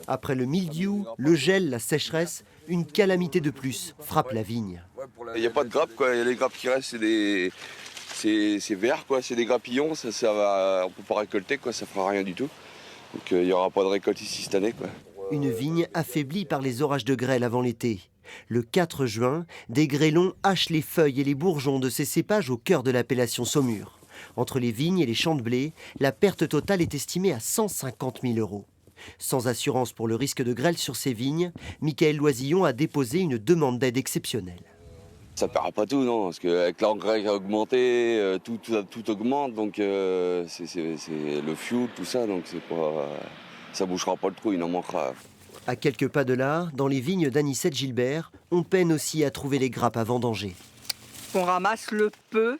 Après le mildiou, le gel, la sécheresse, une calamité de plus frappe la vigne. Il n'y a pas de grappes, quoi. Les grappes qui restent, c'est vert, quoi. C'est des grappillons, ça va, on ne peut pas récolter, quoi. Ça ne fera rien du tout. Donc il n'y aura pas de récolte ici cette année, quoi. Une vigne affaiblie par les orages de grêle avant l'été. Le 4 juin, des grêlons hachent les feuilles et les bourgeons de ces cépages au cœur de l'appellation Saumur. Entre les vignes et les champs de blé, la perte totale est estimée à 150 000 €. Sans assurance pour le risque de grêle sur ces vignes, Michael Loisillon a déposé une demande d'aide exceptionnelle. Ça ne paiera pas tout, non, parce qu'avec l'engrais qui a augmenté, tout augmente, donc c'est le fioul, tout ça, donc ça ne bouchera pas le trou, il en manquera. À quelques pas de là, dans les vignes d'Anicette Gilbert, on peine aussi à trouver les grappes à vendanger. On ramasse le peu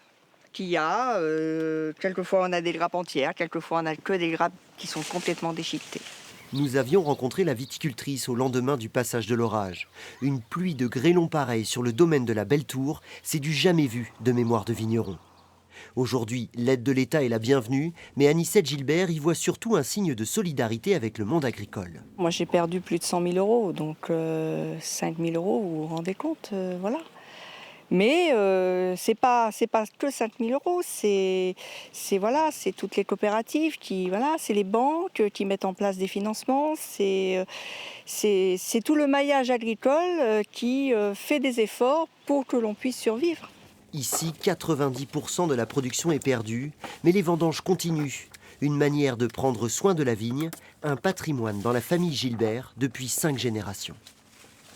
qu'il y a. Quelquefois on a des grappes entières, quelquefois on n'a que des grappes qui sont complètement déchiquetées. Nous avions rencontré la viticultrice au lendemain du passage de l'orage. Une pluie de grêlons pareils sur le domaine de la Belle Tour, c'est du jamais vu de mémoire de vigneron. Aujourd'hui, l'aide de l'État est la bienvenue, mais Anicette Gilbert y voit surtout un signe de solidarité avec le monde agricole. Moi j'ai perdu plus de 100 000 €, donc 5 000 €, vous vous rendez compte, voilà. Mais c'est pas que 5 000 €, c'est toutes les coopératives c'est les banques qui mettent en place des financements, c'est tout le maillage agricole qui fait des efforts pour que l'on puisse survivre. Ici, 90% de la production est perdue, mais les vendanges continuent. Une manière de prendre soin de la vigne, un patrimoine dans la famille Gilbert depuis 5 générations.